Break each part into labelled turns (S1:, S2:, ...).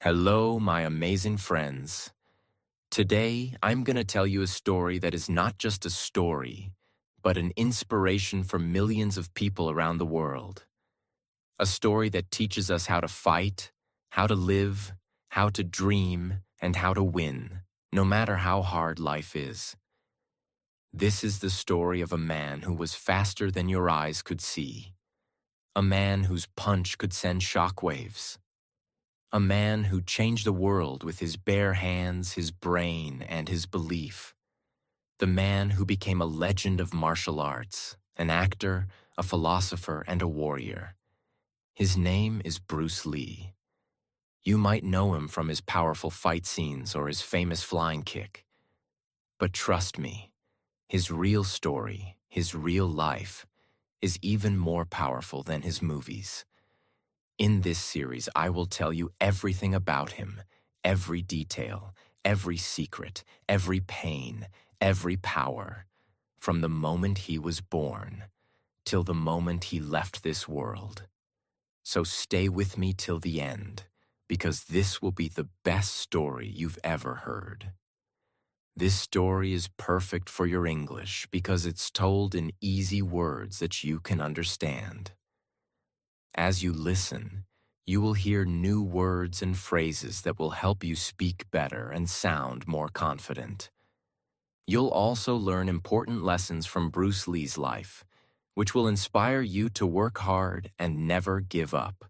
S1: Hello, my amazing friends. Today, I'm going to tell you a story that is not just a story, but an inspiration for millions of people around the world. A story that teaches us how to fight, how to live, how to dream, and how to win, no matter how hard life is. This is the story of a man who was faster than your eyes could see. A man whose punch could send shockwaves. A man who changed the world with his bare hands, his brain, and his belief. The man who became a legend of martial arts, an actor, a philosopher, and a warrior. His name is Bruce Lee. You might know him from his powerful fight scenes or his famous flying kick. But trust me, his real story, his real life, is even more powerful than his movies. In this series, I will tell you everything about him, every detail, every secret, every pain, every power, from the moment he was born till the moment he left this world. So stay with me till the end, because this will be the best story you've ever heard. This story is perfect for your English because it's told in easy words that you can understand. As you listen, you will hear new words and phrases that will help you speak better and sound more confident. You'll also learn important lessons from Bruce Lee's life, which will inspire you to work hard and never give up.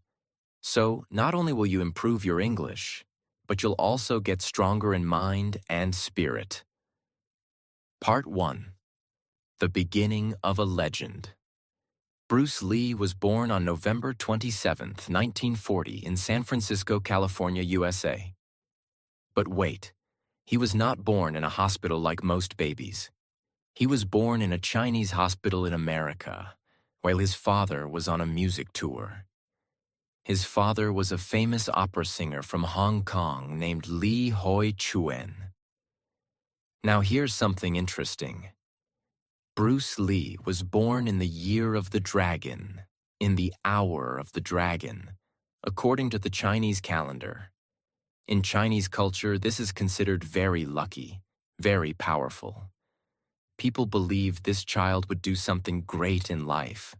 S1: So, not only will you improve your English, but you'll also get stronger in mind and spirit. Part 1. The Beginning of a Legend. Bruce Lee was born on November 27, 1940 in San Francisco, California, USA. But wait, he was not born in a hospital like most babies. He was born in a Chinese hospital in America, while his father was on a music tour. His father was a famous opera singer from Hong Kong named Li Hoi Chuen. Now here's something interesting. Bruce Lee was born in the year of the dragon, in the hour of the dragon, according to the Chinese calendar. In Chinese culture, this is considered very lucky, very powerful. People believed this child would do something great in life,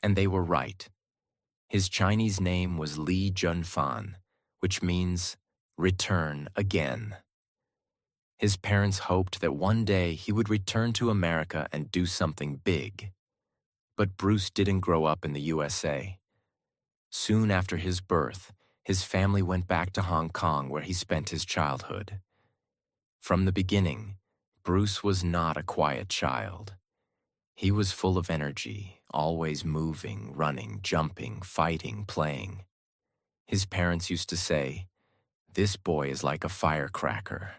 S1: and they were right. His Chinese name was Li Junfan, which means return again. His parents hoped that one day he would return to America and do something big. But Bruce didn't grow up in the USA. Soon after his birth, his family went back to Hong Kong where he spent his childhood. From the beginning, Bruce was not a quiet child. He was full of energy, always moving, running, jumping, fighting, playing. His parents used to say, "This boy is like a firecracker."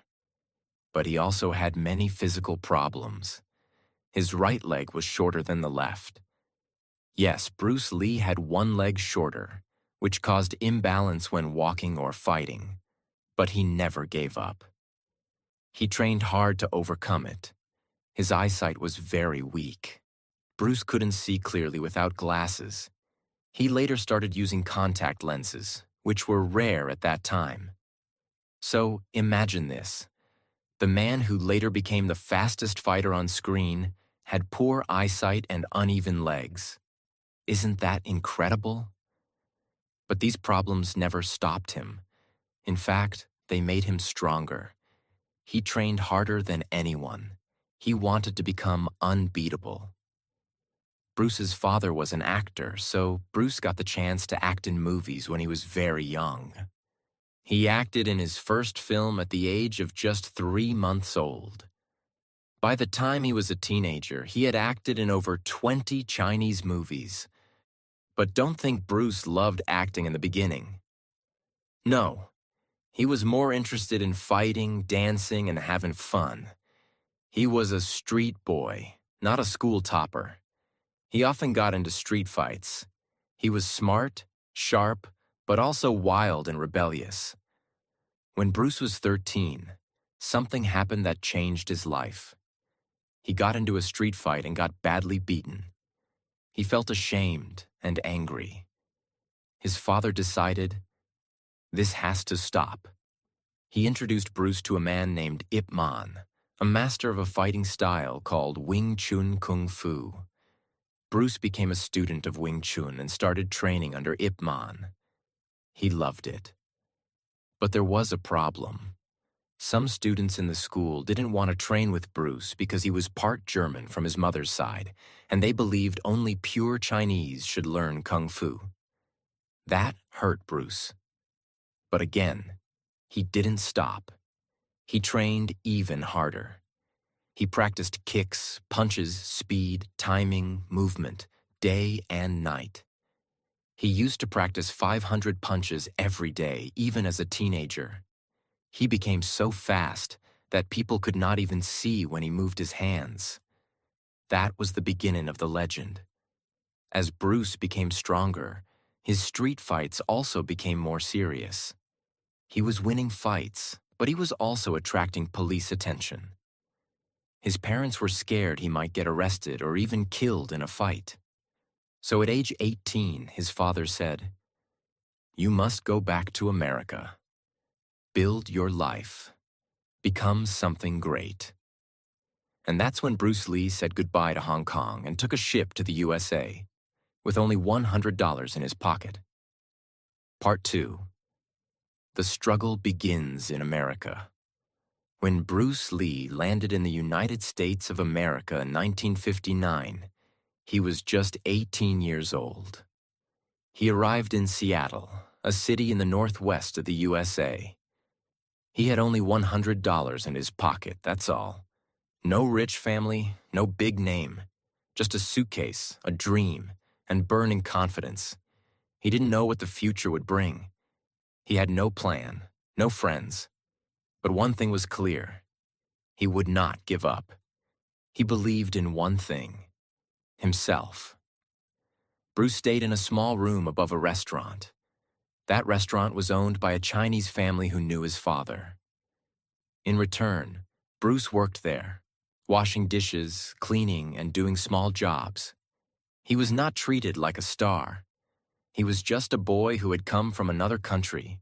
S1: But he also had many physical problems. His right leg was shorter than the left. Yes, Bruce Lee had one leg shorter, which caused imbalance when walking or fighting. But he never gave up. He trained hard to overcome it. His eyesight was very weak. Bruce couldn't see clearly without glasses. He later started using contact lenses, which were rare at that time. So imagine this. The man who later became the fastest fighter on screen had poor eyesight and uneven legs. Isn't that incredible? But these problems never stopped him. In fact, they made him stronger. He trained harder than anyone. He wanted to become unbeatable. Bruce's father was an actor, so Bruce got the chance to act in movies when he was very young. He acted in his first film at the age of just 3 months old. By the time he was a teenager, he had acted in over 20 Chinese movies. But don't think Bruce loved acting in the beginning. No, he was more interested in fighting, dancing, and having fun. He was a street boy, not a school topper. He often got into street fights. He was smart, sharp, but also wild and rebellious. When Bruce was 13, something happened that changed his life. He got into a street fight and got badly beaten. He felt ashamed and angry. His father decided, This has to stop. He introduced Bruce to a man named Ip Man, a master of a fighting style called Wing Chun Kung Fu. Bruce became a student of Wing Chun and started training under Ip Man. He loved it. But there was a problem. Some students in the school didn't want to train with Bruce because he was part German from his mother's side, and they believed only pure Chinese should learn Kung Fu. That hurt Bruce. But again, he didn't stop. He trained even harder. He practiced kicks, punches, speed, timing, movement, day and night. He used to practice 500 punches every day, even as a teenager. He became so fast that people could not even see when he moved his hands. That was the beginning of the legend. As Bruce became stronger, his street fights also became more serious. He was winning fights, but he was also attracting police attention. His parents were scared he might get arrested or even killed in a fight. So at age 18, his father said, "You must go back to America. Build your life. Become something great." And that's when Bruce Lee said goodbye to Hong Kong and took a ship to the USA, with only $100 in his pocket. Part 2. The struggle begins in America. When Bruce Lee landed in the United States of America in 1959, he was just 18 years old. He arrived in Seattle, a city in the northwest of the USA. He had only $100 in his pocket, that's all. No rich family, no big name. Just a suitcase, a dream, and burning confidence. He didn't know what the future would bring. He had no plan, no friends. But one thing was clear. He would not give up. He believed in one thing: himself. Bruce stayed in a small room above a restaurant. That restaurant was owned by a Chinese family who knew his father. In return, Bruce worked there, washing dishes, cleaning, and doing small jobs. He was not treated like a star. He was just a boy who had come from another country.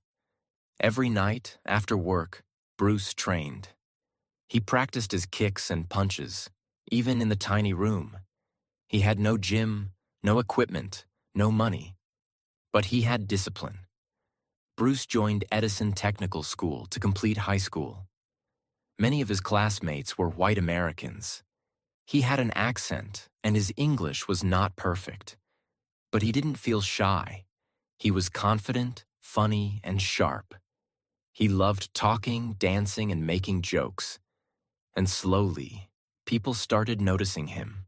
S1: Every night, after work, Bruce trained. He practiced his kicks and punches, even in the tiny room. He had no gym, no equipment, no money. But he had discipline. Bruce joined Edison Technical School to complete high school. Many of his classmates were white Americans. He had an accent, and his English was not perfect. But he didn't feel shy. He was confident, funny, and sharp. He loved talking, dancing, and making jokes. And slowly, people started noticing him.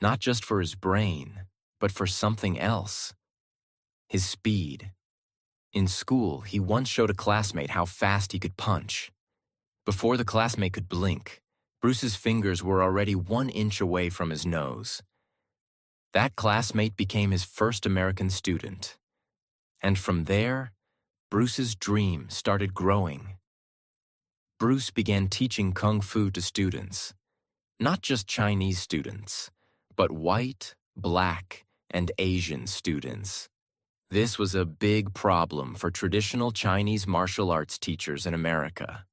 S1: Not just for his brain, but for something else. His speed. In school, he once showed a classmate how fast he could punch. Before the classmate could blink, Bruce's fingers were already 1 inch away from his nose. That classmate became his first American student. And from there, Bruce's dream started growing. Bruce began teaching Kung Fu to students. Not just Chinese students, but white, black, and Asian students. This was a big problem for traditional Chinese martial arts teachers in America.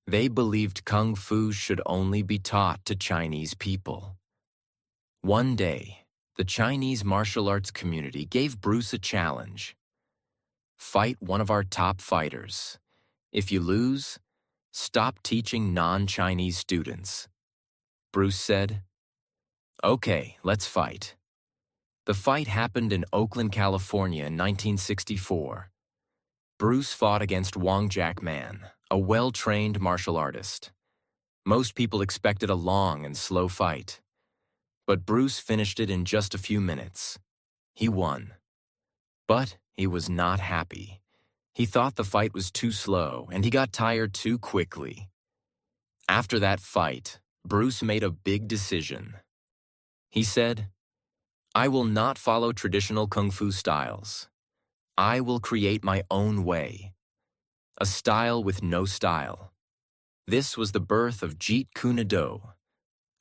S1: They believed Kung Fu should only be taught to Chinese people. One day, the Chinese martial arts community gave Bruce a challenge. Fight one of our top fighters. If you lose, stop teaching non-Chinese students. Bruce said, "Okay, let's fight." The fight happened in Oakland, California in 1964. Bruce fought against Wong Jack Man, a well-trained martial artist. Most people expected a long and slow fight. But Bruce finished it in just a few minutes. He won. But he was not happy. He thought the fight was too slow, and he got tired too quickly. After that fight, Bruce made a big decision. He said, "I will not follow traditional Kung Fu styles. I will create my own way. A style with no style." This was the birth of Jeet Kune Do,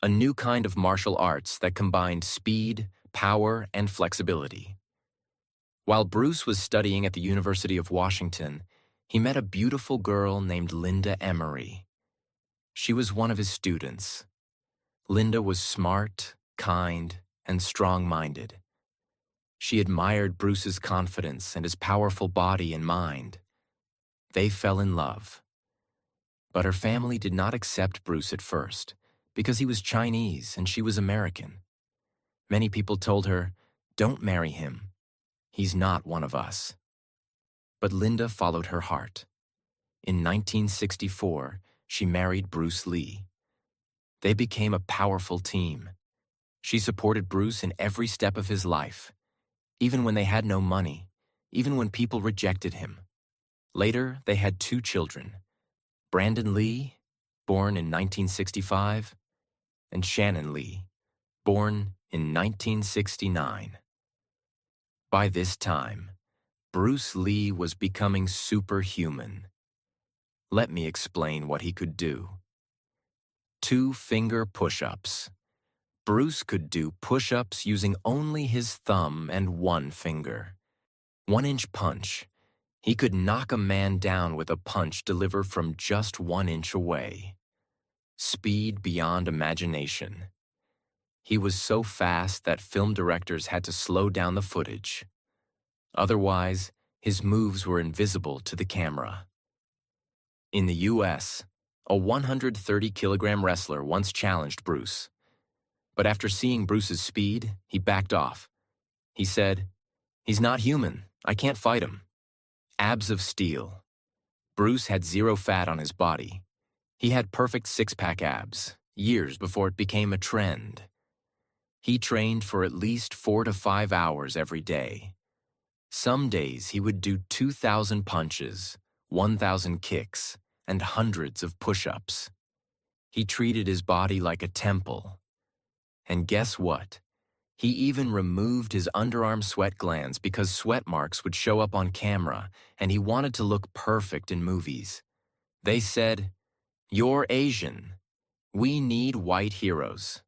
S1: a new kind of martial arts that combined speed, power, and flexibility. While Bruce was studying at the University of Washington, he met a beautiful girl named Linda Emery. She was one of his students. Linda was smart, kind, and strong-minded. She admired Bruce's confidence and his powerful body and mind. They fell in love. But her family did not accept Bruce at first because he was Chinese and she was American. Many people told her, "Don't marry him. He's not one of us." But Linda followed her heart. In 1964, she married Bruce Lee. They became a powerful team. She supported Bruce in every step of his life, even when they had no money, even when people rejected him. Later, they had 2 children, Brandon Lee, born in 1965, and Shannon Lee, born in 1969. By this time, Bruce Lee was becoming superhuman. Let me explain what he could do. 2-finger push-ups. Bruce could do push-ups using only his thumb and 1 finger. 1-inch punch. He could knock a man down with a punch delivered from just 1 inch away. Speed beyond imagination. He was so fast that film directors had to slow down the footage. Otherwise, his moves were invisible to the camera. In the US, a 130-kilogram wrestler once challenged Bruce. But after seeing Bruce's speed, he backed off. He said, "He's not human. I can't fight him." Abs of steel. Bruce had 0 fat on his body. He had perfect 6-pack abs, years before it became a trend. He trained for at least 4 to 5 hours every day. Some days he would do 2,000 punches, 1,000 kicks, and hundreds of push-ups. He treated his body like a temple. And guess what? He even removed his underarm sweat glands because sweat marks would show up on camera, and he wanted to look perfect in movies. They said, "You're Asian. We need white heroes.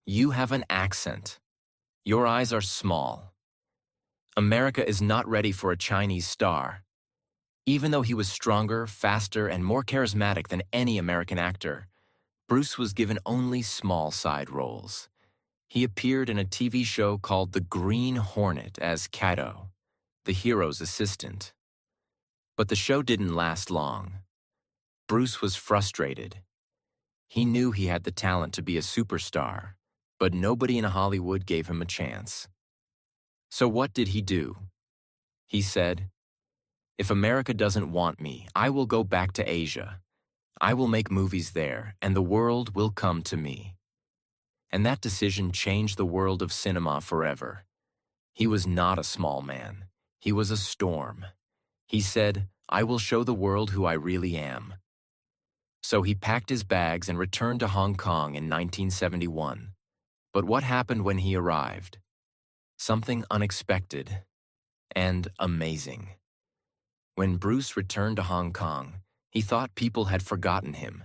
S1: You have an accent. Your eyes are small. America is not ready for a Chinese star." Even though he was stronger, faster, and more charismatic than any American actor, Bruce was given only small side roles. He appeared in a TV show called The Green Hornet as Kato, the hero's assistant. But the show didn't last long. Bruce was frustrated. He knew he had the talent to be a superstar, but nobody in Hollywood gave him a chance. So what did he do? He said, "If America doesn't want me, I will go back to Asia. I will make movies there, and the world will come to me." And that decision changed the world of cinema forever. He was not a small man. He was a storm. He said, "I will show the world who I really am." So he packed his bags and returned to Hong Kong in 1971. But what happened when he arrived? Something unexpected and amazing. When Bruce returned to Hong Kong, he thought people had forgotten him.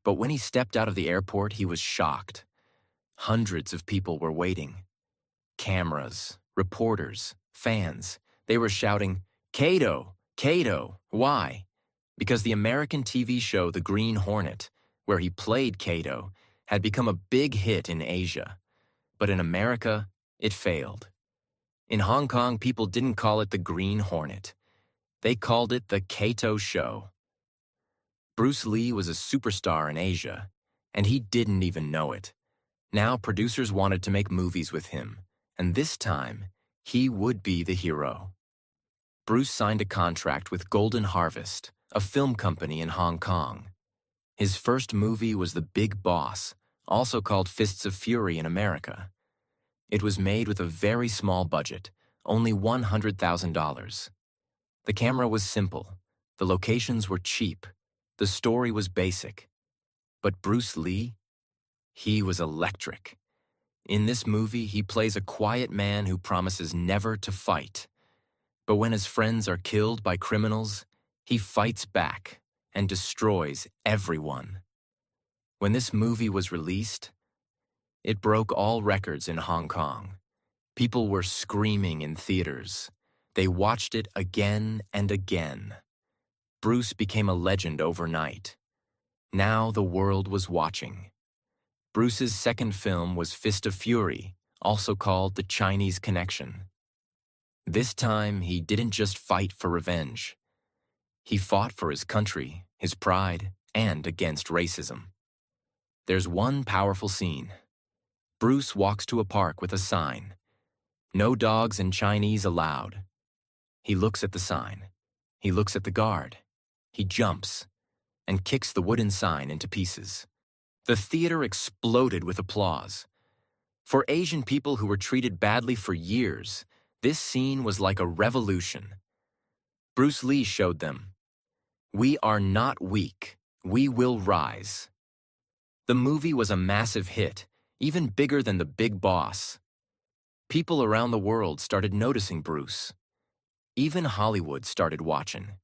S1: But when he stepped out of the airport, he was shocked. Hundreds of people were waiting. Cameras, reporters, fans. They were shouting, "Kato! Kato!" Why? Because the American TV show The Green Hornet, where he played Kato, had become a big hit in Asia. But in America, it failed. In Hong Kong, people didn't call it The Green Hornet. They called it The Kato Show. Bruce Lee was a superstar in Asia, and he didn't even know it. Now producers wanted to make movies with him, and this time, he would be the hero. Bruce signed a contract with Golden Harvest, a film company in Hong Kong. His first movie was The Big Boss, also called Fists of Fury in America. It was made with a very small budget, only $100,000. The camera was simple, the locations were cheap, the story was basic. But Bruce Lee? He was electric. In this movie, he plays a quiet man who promises never to fight. But when his friends are killed by criminals, he fights back and destroys everyone. When this movie was released, it broke all records in Hong Kong. People were screaming in theaters. They watched it again and again. Bruce became a legend overnight. Now the world was watching. Bruce's second film was Fist of Fury, also called The Chinese Connection. This time, he didn't just fight for revenge. He fought for his country, his pride, and against racism. There's one powerful scene. Bruce walks to a park with a sign. No dogs in Chinese allowed. He looks at the sign. He looks at the guard. He jumps and kicks the wooden sign into pieces. The theater exploded with applause. For Asian people who were treated badly for years, this scene was like a revolution. Bruce Lee showed them, "We are not weak. We will rise." The movie was a massive hit, even bigger than The Big Boss. People around the world started noticing Bruce. Even Hollywood started watching.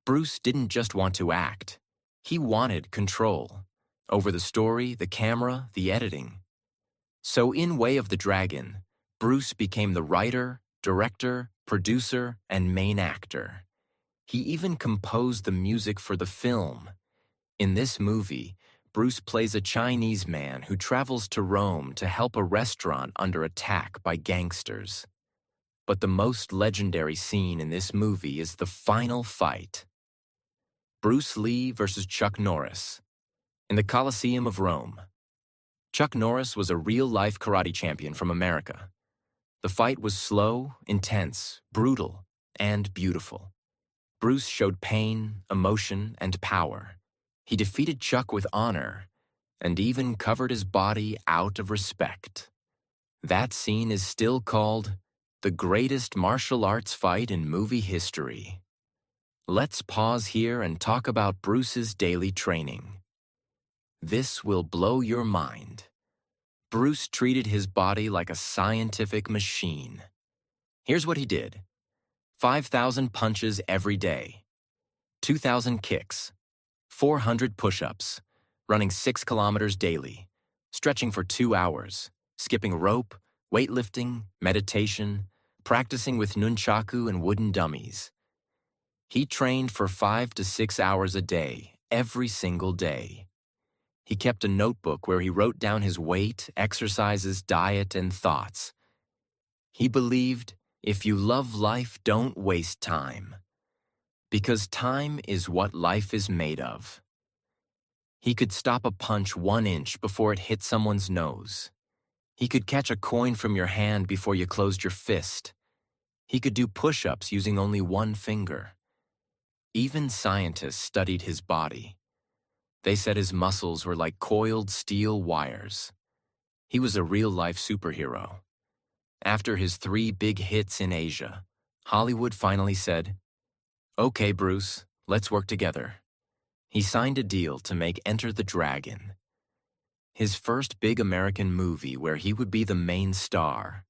S1: Bruce didn't just want to act. He wanted control over the story, the camera, the editing. So in Way of the Dragon, Bruce became the writer, director, producer, and main actor. He even composed the music for the film. In this movie, Bruce plays a Chinese man who travels to Rome to help a restaurant under attack by gangsters. But the most legendary scene in this movie is the final fight. Bruce Lee versus Chuck Norris in the Colosseum of Rome. Chuck Norris was a real-life karate champion from America. The fight was slow, intense, brutal, and beautiful. Bruce showed pain, emotion, and power. He defeated Chuck with honor and even covered his body out of respect. That scene is still called the greatest martial arts fight in movie history. Let's pause here and talk about Bruce's daily training. This will blow your mind. Bruce treated his body like a scientific machine. Here's what he did. 5,000 punches every day, 2,000 kicks, 400 push-ups, running 6 kilometers daily, stretching for 2 hours, skipping rope, weightlifting, meditation, practicing with nunchaku and wooden dummies. He trained for 5 to 6 hours a day, every single day. He kept a notebook where he wrote down his weight, exercises, diet, and thoughts. He believed, if you love life, don't waste time. Because time is what life is made of. He could stop a punch 1 inch before it hit someone's nose. He could catch a coin from your hand before you closed your fist. He could do push-ups using only 1 finger. Even scientists studied his body. They said his muscles were like coiled steel wires. He was a real-life superhero. After his 3 big hits in Asia, Hollywood finally said, "Okay, Bruce, let's work together." He signed a deal to make Enter the Dragon, his first big American movie where he would be the main star.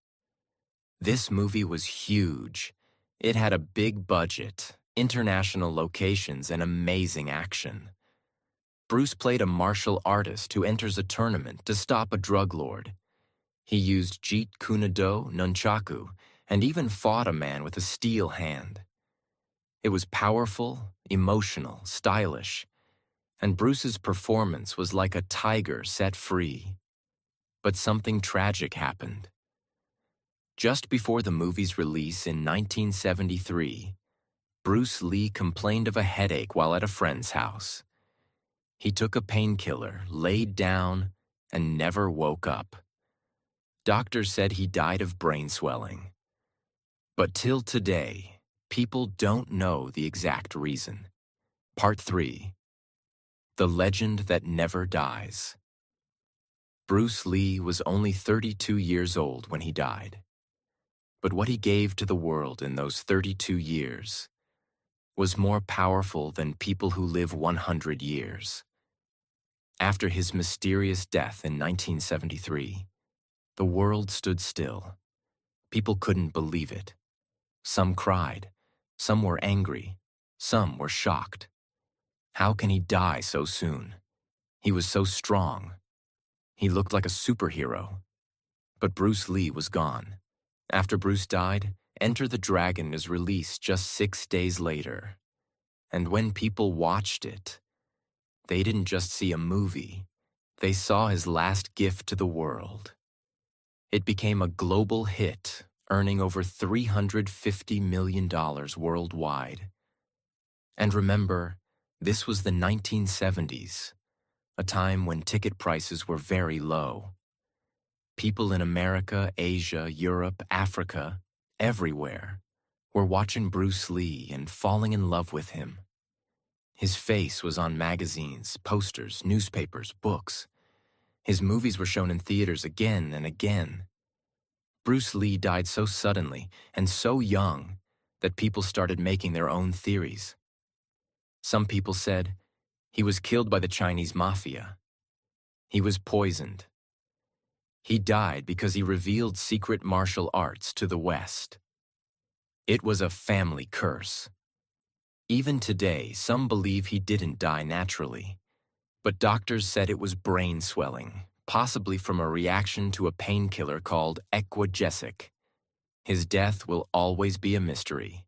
S1: This movie was huge. It had a big budget, international locations, and amazing action. Bruce played a martial artist who enters a tournament to stop a drug lord. He used Jeet Kune Do, nunchaku, and even fought a man with a steel hand. It was powerful, emotional, stylish, and Bruce's performance was like a tiger set free. But something tragic happened. Just before the movie's release in 1973, Bruce Lee complained of a headache while at a friend's house. He took a painkiller, laid down, and never woke up. Doctors said he died of brain swelling. But till today, people don't know the exact reason. Part 3. The Legend That Never Dies. Bruce Lee was only 32 years old when he died. But what he gave to the world in those 32 years was more powerful than people who live 100 years. After his mysterious death in 1973, the world stood still. People couldn't believe it. Some cried, some were angry, some were shocked. How can he die so soon? He was so strong. He looked like a superhero. But Bruce Lee was gone. After Bruce died, Enter the Dragon is released just 6 days later. And when people watched it, they didn't just see a movie, they saw his last gift to the world. It became a global hit, earning over $350 million worldwide. And remember, this was the 1970s, a time when ticket prices were very low. People in America, Asia, Europe, Africa, everywhere, were watching Bruce Lee and falling in love with him. His face was on magazines, posters, newspapers, books. His movies were shown in theaters again and again. Bruce Lee died so suddenly and so young that people started making their own theories. Some people said he was killed by the Chinese mafia. He was poisoned. He died because he revealed secret martial arts to the West. It was a family curse. Even today, some believe he didn't die naturally, but doctors said it was brain swelling, possibly from a reaction to a painkiller called Equagesic. His death will always be a mystery.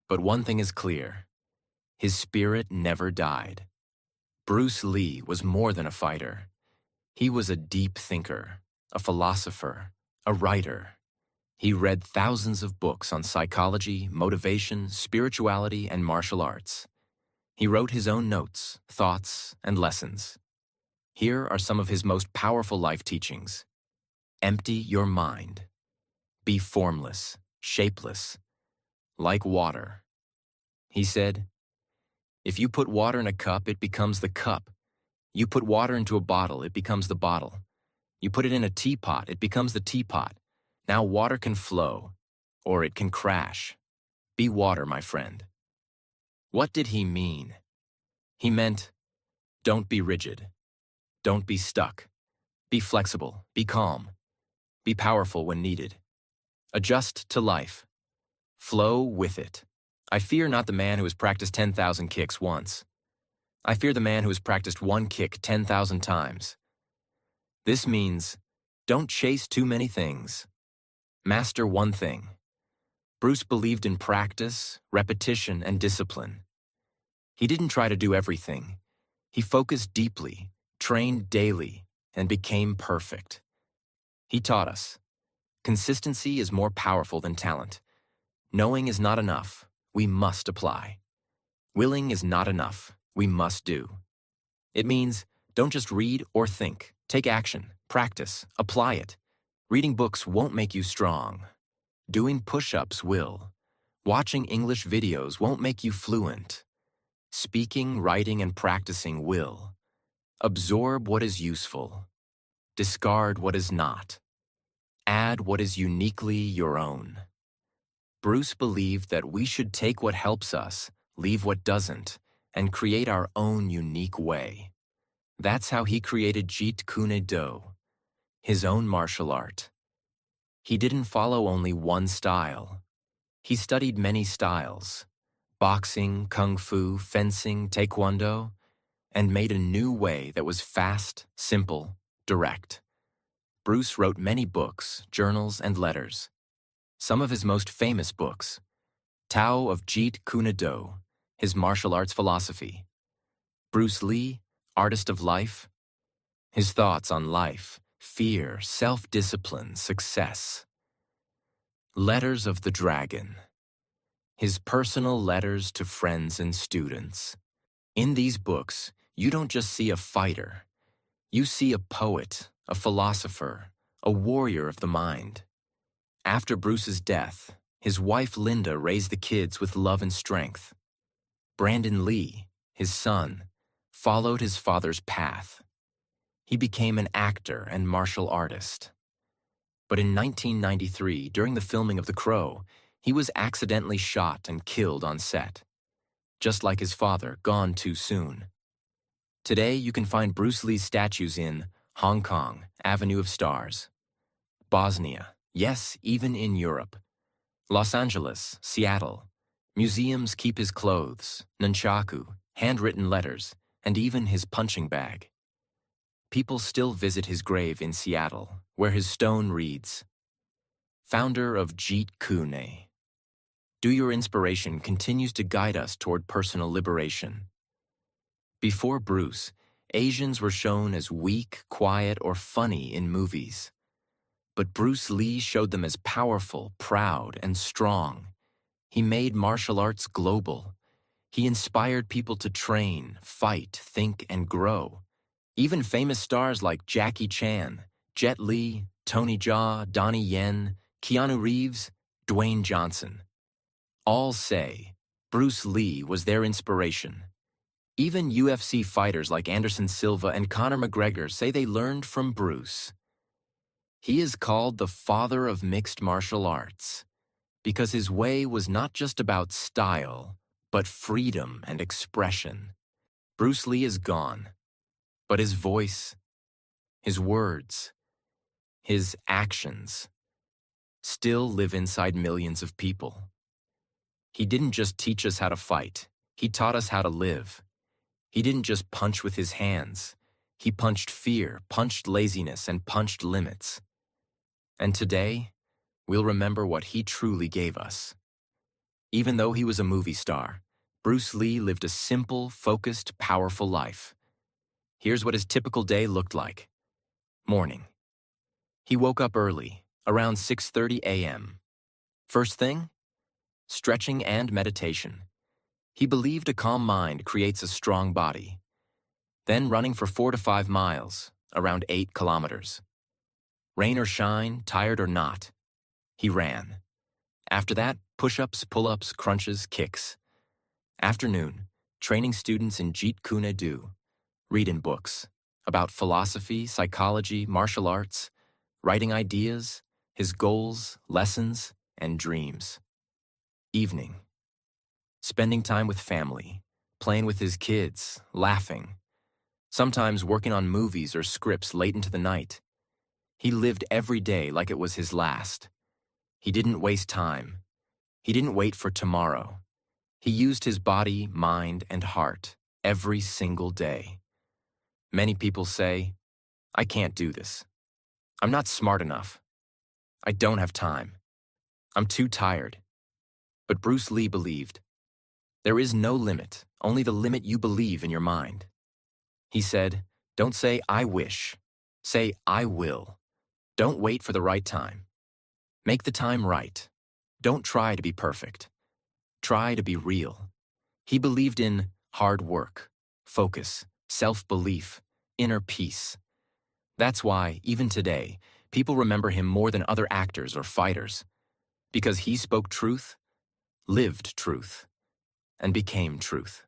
S1: But one thing is clear: his spirit never died. Bruce Lee was more than a fighter. He was a deep thinker, a philosopher, a writer. He read thousands of books on psychology, motivation, spirituality, and martial arts. He wrote his own notes, thoughts, and lessons. Here are some of his most powerful life teachings. Empty your mind. Be formless, shapeless, like water. He said, if you put water in a cup, it becomes the cup. You put water into a bottle, it becomes the bottle. You put it in a teapot, it becomes the teapot. Now water can flow, or it can crash. Be water, my friend. What did he mean? He meant, don't be rigid. Don't be stuck. Be flexible. Be calm. Be powerful when needed. Adjust to life. Flow with it. I fear not the man who has practiced 10,000 kicks once. I fear the man who has practiced one kick 10,000 times. This means, don't chase too many things. Master one thing. Bruce believed in practice, repetition, and discipline. He didn't try to do everything. He focused deeply, trained daily, and became perfect. He taught us, consistency is more powerful than talent. Knowing is not enough. We must apply. Willing is not enough. We must do. It means, don't just read or think. Take action, practice, apply it. Reading books won't make you strong. Doing push-ups will. Watching English videos won't make you fluent. Speaking, writing, and practicing will. Absorb what is useful. Discard what is not. Add what is uniquely your own. Bruce believed that we should take what helps us, leave what doesn't, and create our own unique way. That's how he created Jeet Kune Do, his own martial art. He didn't follow only one style. He studied many styles: boxing, kung fu, fencing, taekwondo, and made a new way that was fast, simple, direct. Bruce wrote many books, journals, and letters. Some of his most famous books: Tao of Jeet Kune Do, his martial arts philosophy; Bruce Lee, Artist of Life, his thoughts on life, fear, self-discipline, success; Letters of the Dragon, his personal letters to friends and students. In these books, you don't just see a fighter. You see a poet, a philosopher, a warrior of the mind. After Bruce's death, his wife Linda raised the kids with love and strength. Brandon Lee, his son, followed his father's path. He became an actor and martial artist. But in 1993, during the filming of The Crow, he was accidentally shot and killed on set. Just like his father, gone too soon. Today, you can find Bruce Lee's statues in Hong Kong, Avenue of Stars; Bosnia, yes, even in Europe; Los Angeles, Seattle. Museums keep his clothes, nunchaku, handwritten letters, and even his punching bag. People still visit his grave in Seattle, where his stone reads, Founder of Jeet Kune, Do Your Inspiration continues to guide us toward personal liberation. Before Bruce, Asians were shown as weak, quiet, or funny in movies. But Bruce Lee showed them as powerful, proud, and strong. He made martial arts global. He inspired people to train, fight, think, and grow. Even famous stars like Jackie Chan, Jet Li, Tony Jaa, Donnie Yen, Keanu Reeves, Dwayne Johnson all say Bruce Lee was their inspiration. Even UFC fighters like Anderson Silva and Conor McGregor say they learned from Bruce. He is called the father of mixed martial arts because his way was not just about style, but freedom and expression. Bruce Lee is gone, but his voice, his words, his actions still live inside millions of people. He didn't just teach us how to fight, he taught us how to live. He didn't just punch with his hands, he punched fear, punched laziness, and punched limits. And today, we'll remember what he truly gave us. Even though he was a movie star, Bruce Lee lived a simple, focused, powerful life. Here's what his typical day looked like. Morning. He woke up early, around 6:30 a.m. First thing? Stretching and meditation. He believed a calm mind creates a strong body. Then running for 4 to 5 miles, around 8 kilometers. Rain or shine, tired or not, he ran. After that, push-ups, pull-ups, crunches, kicks. Afternoon, training students in Jeet Kune Do, reading books about philosophy, psychology, martial arts, writing ideas, his goals, lessons, and dreams. Evening, spending time with family, playing with his kids, laughing, sometimes working on movies or scripts late into the night. He lived every day like it was his last. He didn't waste time. He didn't wait for tomorrow. He used his body, mind, and heart every single day. Many people say, I can't do this. I'm not smart enough. I don't have time. I'm too tired. But Bruce Lee believed, there is no limit, only the limit you believe in your mind. He said, don't say, I wish. Say, I will. Don't wait for the right time. Make the time right. Don't try to be perfect. Try to be real. He believed in hard work, focus, self-belief, inner peace. That's why, even today, people remember him more than other actors or fighters. Because he spoke truth, lived truth, and became truth.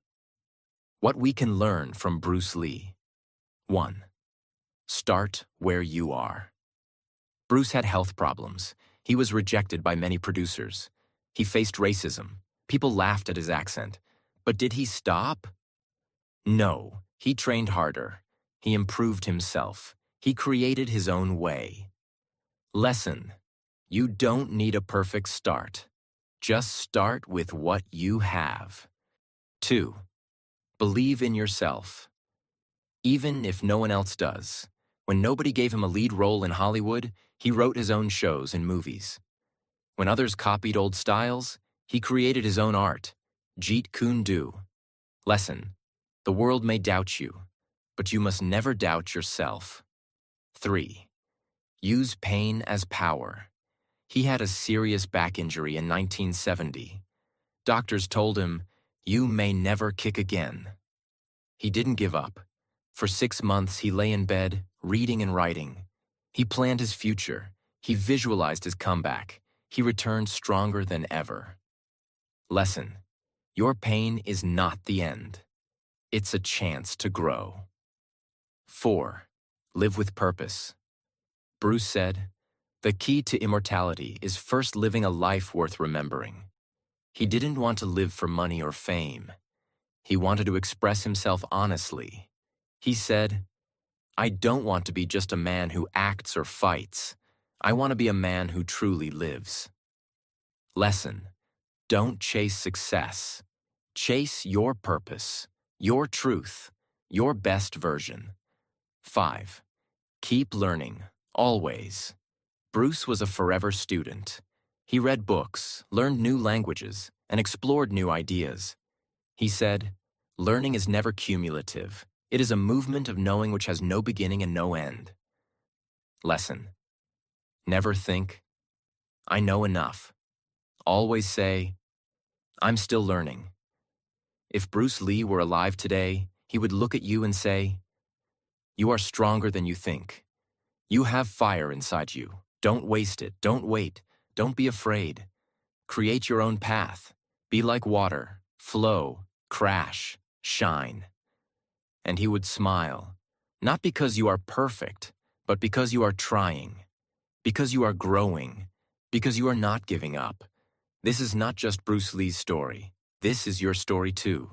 S1: What we can learn from Bruce Lee. 1. Start where you are. Bruce had health problems. He was rejected by many producers. He faced racism. People laughed at his accent. But did he stop? No. He trained harder. He improved himself. He created his own way. Lesson: you don't need a perfect start. Just start with what you have. 2. Believe in yourself. Even if no one else does. When nobody gave him a lead role in Hollywood, he wrote his own shows and movies. When others copied old styles, he created his own art. Jeet Kune Do. Lesson: the world may doubt you, but you must never doubt yourself. 3. Use pain as power. He had a serious back injury in 1970. Doctors told him, you may never kick again. He didn't give up. For 6 months, he lay in bed, reading and writing. He planned his future. He visualized his comeback. He returned stronger than ever. Lesson: your pain is not the end. It's a chance to grow. 4. Live with purpose. Bruce said, the key to immortality is first living a life worth remembering. He didn't want to live for money or fame. He wanted to express himself honestly. He said, I don't want to be just a man who acts or fights. I want to be a man who truly lives. Lesson: don't chase success. Chase your purpose, your truth, your best version. 5. Keep learning, always. Bruce was a forever student. He read books, learned new languages, and explored new ideas. He said, "Learning is never cumulative. It is a movement of knowing which has no beginning and no end." Lesson: never think, "I know enough." Always say, "I'm still learning." If Bruce Lee were alive today, he would look at you and say, "You are stronger than you think. You have fire inside you. Don't waste it. Don't wait. Don't be afraid. Create your own path. Be like water. Flow, crash, shine." And he would smile, not because you are perfect, but because you are trying, because you are growing, because you are not giving up. This is not just Bruce Lee's story. This is your story too.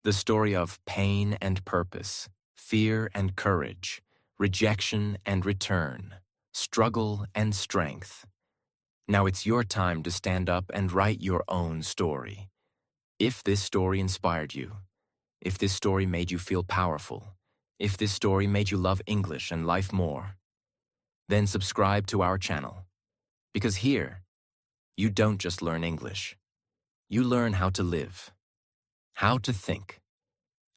S1: The story of pain and purpose, fear and courage, rejection and return, struggle and strength. Now it's your time to stand up and write your own story. If this story inspired you, if this story made you feel powerful, if this story made you love English and life more, then subscribe to our channel. Because here, you don't just learn English. You learn how to live, how to think,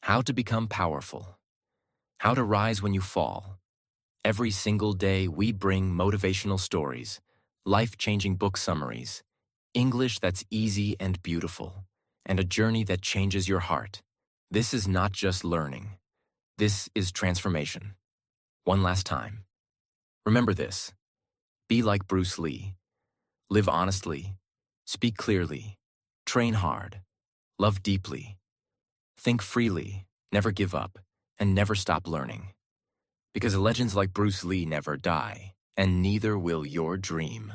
S1: how to become powerful, how to rise when you fall. Every single day, we bring motivational stories, life-changing book summaries, English that's easy and beautiful, and a journey that changes your heart. This is not just learning. This is transformation. One last time. Remember this. Be like Bruce Lee. Live honestly. Speak clearly. Train hard. Love deeply. Think freely. Never give up. And never stop learning. Because legends like Bruce Lee never die, and neither will your dream.